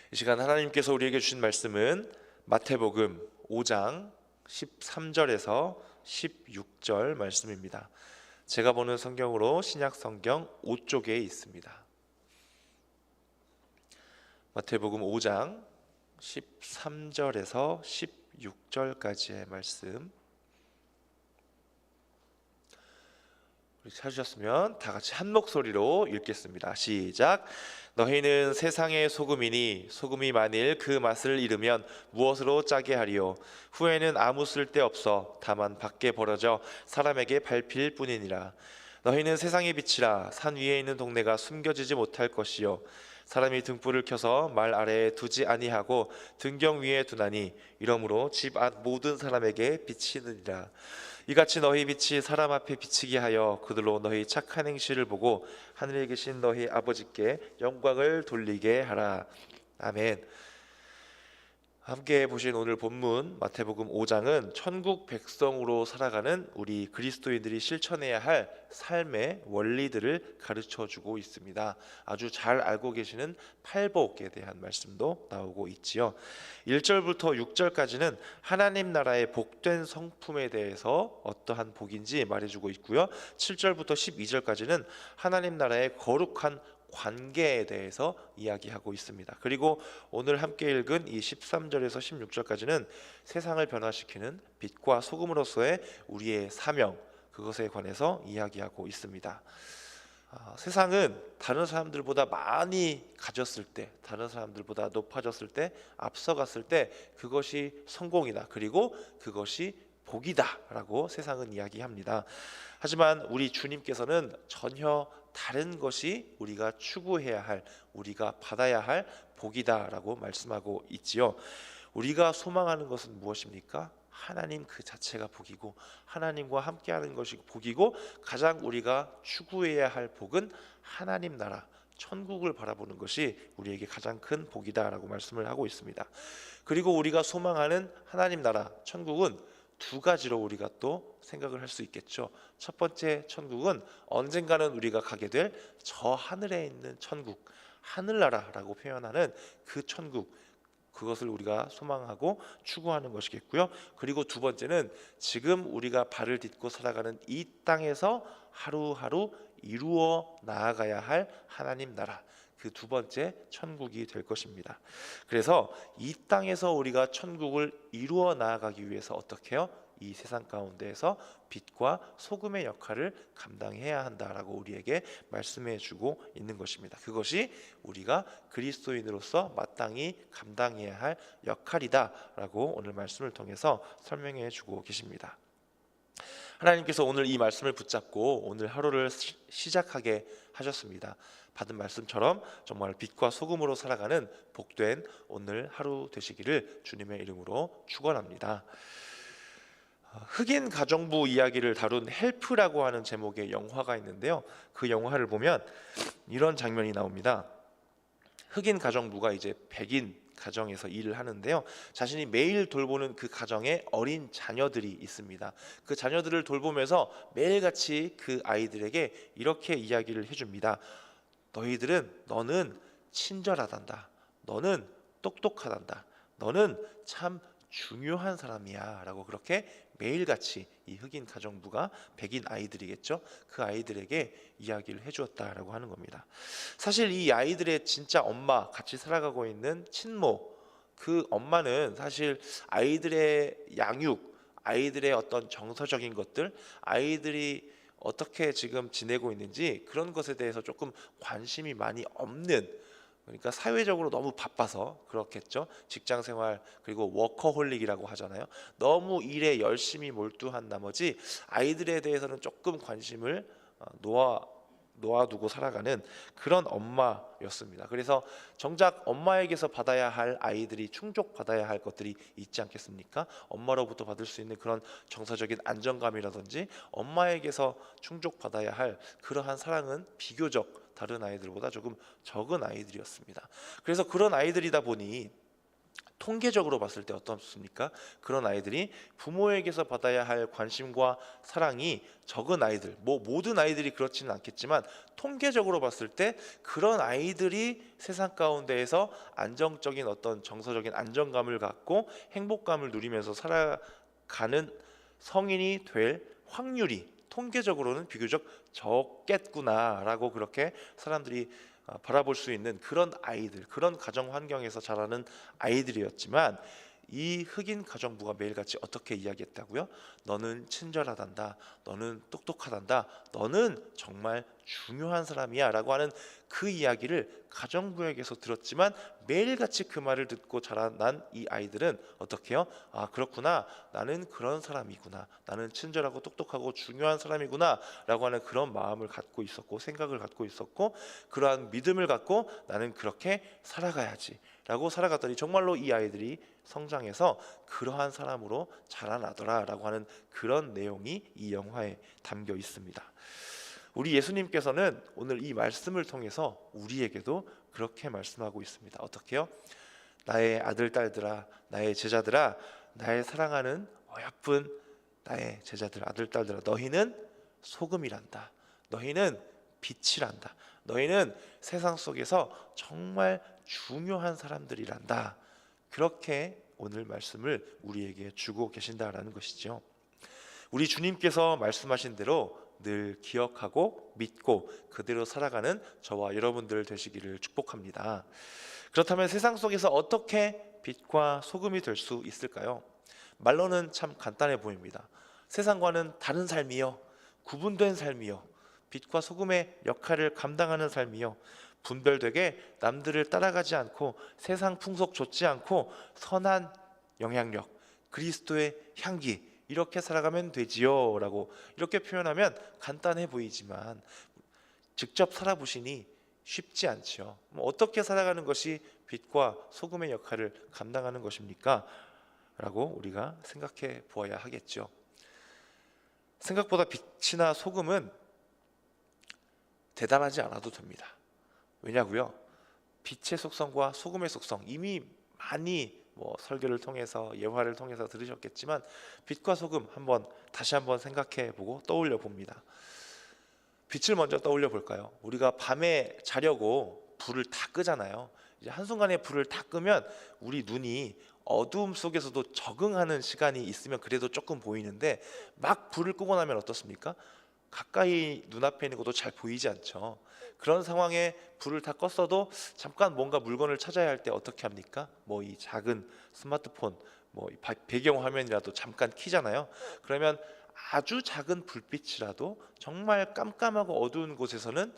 이 시간 하나님께서 우리에게 주신 말씀은 마태복음 5장 13절에서 16절 말씀입니다. 제가 보는 성경으로 신약 성경 5쪽에 있습니다. 마태복음 5장 13절에서 16절까지의 말씀, 찾으셨으면 다 같이 한 목소리로 읽겠습니다. 시작. 너희는 세상의 소금이니 소금이 만일 그 맛을 잃으면 무엇으로 짜게 하리요? 후에는 아무 쓸데 없어 다만 밖에 버려져 사람에게 밟힐 뿐이니라. 너희는 세상의 빛이라. 산 위에 있는 동네가 숨겨지지 못할 것이요 사람이 등불을 켜서 말 아래에 두지 아니하고 등경 위에 두나니 이러므로 집 앞 모든 사람에게 비치느니라. 이같이 너희 빛이 사람 앞에 비치게 하여 그들로 너희 착한 행실을 보고 하늘에 계신 너희 아버지께 영광을 돌리게 하라. 아멘. 함께 보신 오늘 본문 마태복음 5장은 천국 백성으로 살아가는 우리 그리스도인들이 실천해야 할 삶의 원리들을 가르쳐주고 있습니다. 아주 잘 알고 계시는 팔복에 대한 말씀도 나오고 있지요. 1절부터 6절까지는 하나님 나라의 복된 성품에 대해서 어떠한 복인지 말해주고 있고요. 7절부터 12절까지는 하나님 나라의 거룩한 관계에 대해서 이야기하고 있습니다. 그리고 오늘 함께 읽은 이 13절에서 16절까지는 세상을 변화시키는 빛과 소금으로서의 우리의 사명, 그것에 관해서 이야기하고 있습니다. 세상은 다른 사람들보다 많이 가졌을 때, 다른 사람들보다 높아졌을 때, 앞서갔을 때 그것이 성공이다, 그리고 그것이 복이다 라고 세상은 이야기합니다. 하지만 우리 주님께서는 전혀 다른 것이 우리가 추구해야 할, 우리가 받아야 할 복이다 라고 말씀하고 있지요. 우리가 소망하는 것은 무엇입니까? 하나님 그 자체가 복이고 하나님과 함께하는 것이 복이고, 가장 우리가 추구해야 할 복은 하나님 나라, 천국을 바라보는 것이 우리에게 가장 큰 복이다 라고 말씀을 하고 있습니다. 그리고 우리가 소망하는 하나님 나라, 천국은 두 가지로 우리가 또 생각을 할 수 있겠죠. 첫 번째 천국은 언젠가는 우리가 가게 될 저 하늘에 있는 천국, 하늘나라라고 표현하는 그 천국, 그것을 우리가 소망하고 추구하는 것이겠고요. 그리고 두 번째는 지금 우리가 발을 딛고 살아가는 이 땅에서 하루하루 이루어 나아가야 할 하나님 나라, 그 두 번째 천국이 될 것입니다. 그래서 이 땅에서 우리가 천국을 이루어 나아가기 위해서 어떻게 해요? 이 세상 가운데에서 빛과 소금의 역할을 감당해야 한다라고 우리에게 말씀해 주고 있는 것입니다. 그것이 우리가 그리스도인으로서 마땅히 감당해야 할 역할이다라고 오늘 말씀을 통해서 설명해 주고 계십니다. 하나님께서 오늘 이 말씀을 붙잡고 오늘 하루를 시작하게 하셨습니다. 받은 말씀처럼 정말 빛과 소금으로 살아가는 복된 오늘 하루 되시기를 주님의 이름으로 축원합니다. 흑인 가정부 이야기를 다룬 헬프라고 하는 제목의 영화가 있는데요. 그 영화를 보면 이런 장면이 나옵니다. 흑인 가정부가 이제 백인 가정에서 일을 하는데요, 자신이 매일 돌보는 그 가정에 어린 자녀들이 있습니다. 그 자녀들을 돌보면서 매일같이 그 아이들에게 이렇게 이야기를 해줍니다. 너는 친절하단다, 너는 똑똑하단다, 너는 참 중요한 사람이야 라고 그렇게 매일같이 이 흑인 가정부가 백인 아이들이겠죠, 그 아이들에게 이야기를 해주었다라고 하는 겁니다. 사실 이 아이들의 진짜 엄마, 같이 살아가고 있는 친모, 그 엄마는 사실 아이들의 양육, 아이들의 어떤 정서적인 것들, 아이들이 어떻게 지금 지내고 있는지 그런 것에 대해서 조금 관심이 많이 없는, 그러니까 사회적으로 너무 바빠서 그렇겠죠. 직장 생활, 그리고 워커홀릭이라고 하잖아요. 너무 일에 열심히 몰두한 나머지 아이들에 대해서는 조금 관심을 놓아두고 살아가는 그런 엄마였습니다. 그래서 정작 엄마에게서 받아야 할, 아이들이 충족받아야 할 것들이 있지 않겠습니까? 엄마로부터 받을 수 있는 그런 정서적인 안정감이라든지 엄마에게서 충족받아야 할 그러한 사랑은 비교적 다른 아이들보다 조금 적은 아이들이었습니다. 그래서 그런 아이들이다 보니 통계적으로 봤을 때 어떻습니까? 그런 아이들이 부모에게서 받아야 할 관심과 사랑이 적은 아이들, 뭐 모든 아이들이 그렇지는 않겠지만 통계적으로 봤을 때 그런 아이들이 세상 가운데에서 안정적인 어떤 정서적인 안정감을 갖고 행복감을 누리면서 살아가는 성인이 될 확률이 통계적으로는 비교적 적겠구나라고 그렇게 사람들이 바라볼 수 있는 그런 아이들, 그런 가정 환경에서 자라는 아이들이었지만 이 흑인 가정부가 매일같이 어떻게 이야기했다고요? 너는 친절하단다, 너는 똑똑하단다, 너는 정말 중요한 사람이야 라고 하는 그 이야기를 가정부에게서 들었지만 매일같이 그 말을 듣고 자라난 이 아이들은 어떻게 해요? 아, 그렇구나, 나는 그런 사람이구나, 나는 친절하고 똑똑하고 중요한 사람이구나 라고 하는 그런 마음을 갖고 있었고 생각을 갖고 있었고 그러한 믿음을 갖고 나는 그렇게 살아가야지 라고 살아갔더니 정말로 이 아이들이 성장해서 그러한 사람으로 자라나더라라고 하는 그런 내용이 이 영화에 담겨 있습니다. 우리 예수님께서는 오늘 이 말씀을 통해서 우리에게도 그렇게 말씀하고 있습니다. 어떻게요? 나의 아들 딸들아, 나의 제자들아, 나의 사랑하는 어여쁜 나의 제자들, 아들 딸들아, 너희는 소금이란다. 너희는 빛이란다. 너희는 세상 속에서 정말 중요한 사람들이란다. 그렇게 오늘 말씀을 우리에게 주고 계신다라는 것이죠. 우리 주님께서 말씀하신 대로 늘 기억하고 믿고 그대로 살아가는 저와 여러분들 되시기를 축복합니다. 그렇다면 세상 속에서 어떻게 빛과 소금이 될 수 있을까요? 말로는 참 간단해 보입니다. 세상과는 다른 삶이요, 구분된 삶이요, 빛과 소금의 역할을 감당하는 삶이요, 분별되게 남들을 따라가지 않고 세상 풍속 좇지 않고 선한 영향력, 그리스도의 향기, 이렇게 살아가면 되지요 라고 이렇게 표현하면 간단해 보이지만 직접 살아보시니 쉽지 않죠. 어떻게 살아가는 것이 빛과 소금의 역할을 감당하는 것입니까? 라고 우리가 생각해 보아야 하겠죠. 생각보다 빛이나 소금은 대단하지 않아도 됩니다. 왜냐고요? 빛의 속성과 소금의 속성 이미 많이 설교를 통해서 예화를 통해서 들으셨겠지만 빛과 소금 다시 한번 생각해 보고 떠올려 봅니다. 빛을 먼저 떠올려 볼까요? 우리가 밤에 자려고 불을 다 끄잖아요. 이제 한순간에 불을 다 끄면 우리 눈이 어두움 속에서도 적응하는 시간이 있으면 그래도 조금 보이는데 막 불을 끄고 나면 어떻습니까? 가까이 눈앞에 있는 것도 잘 보이지 않죠. 그런 상황에 불을 다 껐어도 잠깐 뭔가 물건을 찾아야 할 때 어떻게 합니까? 이 작은 스마트폰 배경 화면이라도 잠깐 켜잖아요. 그러면 아주 작은 불빛이라도 정말 깜깜하고 어두운 곳에서는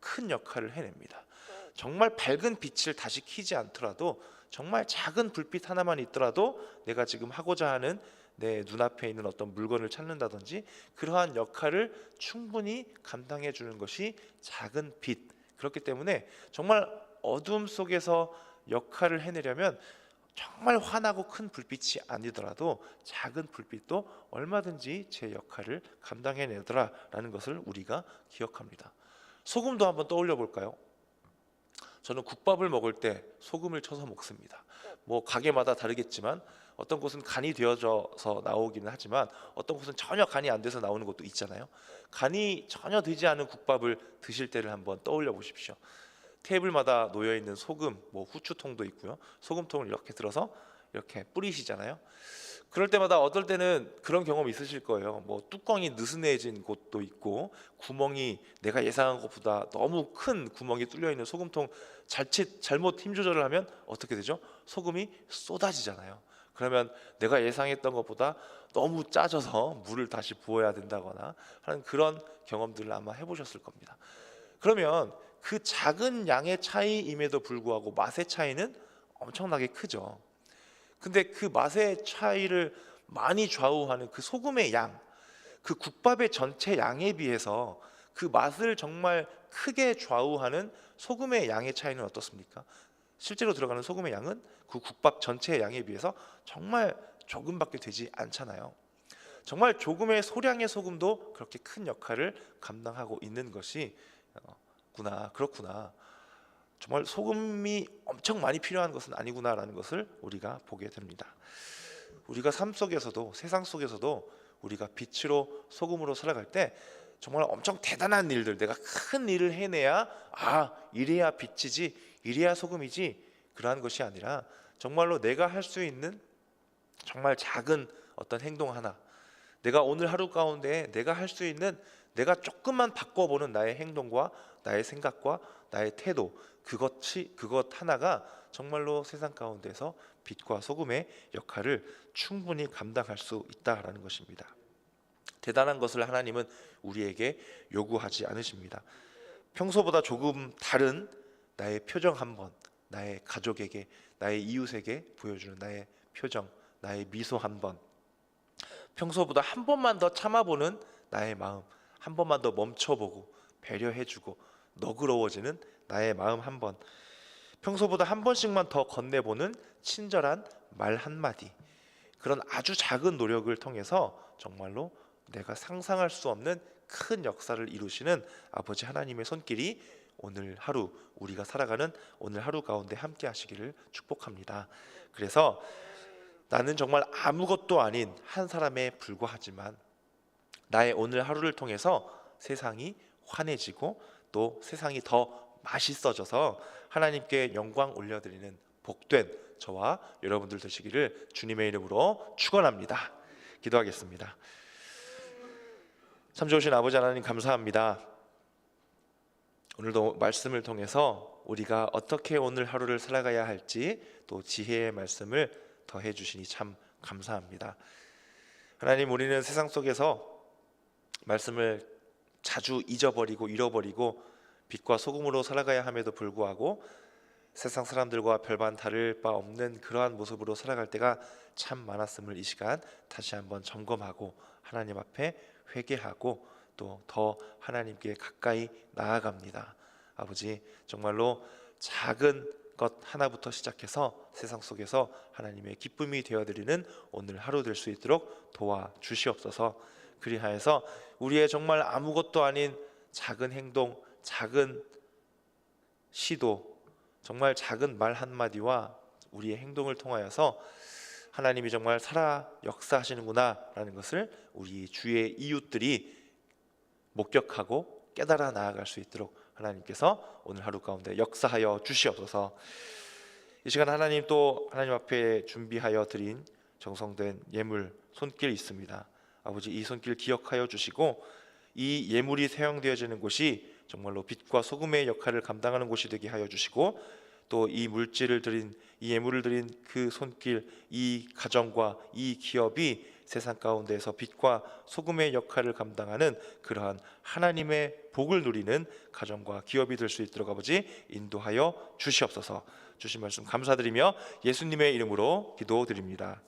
큰 역할을 해냅니다. 정말 밝은 빛을 다시 켜지 않더라도 정말 작은 불빛 하나만 있더라도 내가 지금 하고자 하는 내 눈앞에 있는 어떤 물건을 찾는다든지 그러한 역할을 충분히 감당해 주는 것이 작은 빛. 그렇기 때문에 정말 어둠 속에서 역할을 해내려면 정말 환하고 큰 불빛이 아니더라도 작은 불빛도 얼마든지 제 역할을 감당해내더라라는 것을 우리가 기억합니다. 소금도 한번 떠올려 볼까요? 저는 국밥을 먹을 때 소금을 쳐서 먹습니다. 가게마다 다르겠지만 어떤 곳은 간이 되어져서 나오기는 하지만 어떤 곳은 전혀 간이 안 돼서 나오는 것도 있잖아요. 간이 전혀 되지 않은 국밥을 드실 때를 한번 떠올려 보십시오. 테이블마다 놓여 있는 소금, 후추통도 있고요. 소금통을 이렇게 들어서 이렇게 뿌리시잖아요. 그럴 때마다 어떨 때는 그런 경험 있으실 거예요. 뚜껑이 느슨해진 곳도 있고 구멍이 내가 예상한 것보다 너무 큰 구멍이 뚫려 있는 소금통 잘못 힘 조절을 하면 어떻게 되죠? 소금이 쏟아지잖아요. 그러면 내가 예상했던 것보다 너무 짜져서 물을 다시 부어야 된다거나 하는 그런 경험들을 아마 해보셨을 겁니다. 그러면 그 작은 양의 차이임에도 불구하고 맛의 차이는 엄청나게 크죠. 근데 그 맛의 차이를 많이 좌우하는 그 소금의 양, 그 국밥의 전체 양에 비해서 그 맛을 정말 크게 좌우하는 소금의 양의 차이는 어떻습니까? 실제로 들어가는 소금의 양은 그 국밥 전체의 양에 비해서 정말 조금밖에 되지 않잖아요. 정말 조금의 소량의 소금도 그렇게 큰 역할을 감당하고 있는 것이 그렇구나. 정말 소금이 엄청 많이 필요한 것은 아니구나라는 것을 우리가 보게 됩니다. 우리가 삶 속에서도, 세상 속에서도 우리가 빛으로 소금으로 살아갈 때 정말 엄청 대단한 일들, 내가 큰 일을 해내야 이래야 빛이지, 이래야 소금이지, 그러한 것이 아니라 정말로 내가 할 수 있는 정말 작은 어떤 행동 하나, 내가 오늘 하루 가운데 내가 할 수 있는, 내가 조금만 바꿔보는 나의 행동과 나의 생각과 나의 태도, 그것 하나가 정말로 세상 가운데서 빛과 소금의 역할을 충분히 감당할 수 있다라는 것입니다. 대단한 것을 하나님은 우리에게 요구하지 않으십니다. 평소보다 조금 다른 나의 표정 한번, 나의 가족에게, 나의 이웃에게 보여주는 나의 표정, 나의 미소 한번, 평소보다 한 번만 더 참아보는 나의 마음, 한 번만 더 멈춰보고 배려해주고 너그러워지는 나의 마음 한번, 평소보다 한 번씩만 더 건네보는 친절한 말 한마디, 그런 아주 작은 노력을 통해서 정말로 내가 상상할 수 없는 큰 역사를 이루시는 아버지 하나님의 손길이 오늘 하루, 우리가 살아가는 오늘 하루 가운데 함께 하시기를 축복합니다. 그래서 나는 정말 아무것도 아닌 한 사람에 불과하지만 나의 오늘 하루를 통해서 세상이 환해지고 또 세상이 더 맛있어져서 하나님께 영광 올려드리는 복된 저와 여러분들 되시기를 주님의 이름으로 축원합니다. 기도하겠습니다. 참 좋으신 아버지 하나님, 감사합니다. 오늘도 말씀을 통해서 우리가 어떻게 오늘 하루를 살아가야 할지 또 지혜의 말씀을 더해 주시니 참 감사합니다. 하나님, 우리는 세상 속에서 말씀을 자주 잊어버리고 잃어버리고 빛과 소금으로 살아가야 함에도 불구하고 세상 사람들과 별반 다를 바 없는 그러한 모습으로 살아갈 때가 참 많았음을 이 시간 다시 한번 점검하고 하나님 앞에 회개하고 또 더 하나님께 가까이 나아갑니다. 아버지, 정말로 작은 것 하나부터 시작해서 세상 속에서 하나님의 기쁨이 되어드리는 오늘 하루 될 수 있도록 도와주시옵소서. 그리하여서 우리의 정말 아무것도 아닌 작은 행동, 작은 시도, 정말 작은 말 한마디와 우리의 행동을 통하여서 하나님이 정말 살아 역사하시는구나 라는 것을 우리 주의 이웃들이 목격하고 깨달아 나아갈 수 있도록 하나님께서 오늘 하루 가운데 역사하여 주시옵소서. 이 시간 하나님, 또 하나님 앞에 준비하여 드린 정성된 예물 손길 있습니다. 아버지, 이 손길 기억하여 주시고 이 예물이 사용되어지는 곳이 정말로 빛과 소금의 역할을 감당하는 곳이 되게 하여 주시고 또 이 물질을 드린, 이 예물을 드린 그 손길, 이 가정과 이 기업이 세상 가운데서 빛과 소금의 역할을 감당하는 그러한 하나님의 복을 누리는 가정과 기업이 될 수 있도록 아버지 인도하여 주시옵소서. 주신 말씀 감사드리며 예수님의 이름으로 기도드립니다.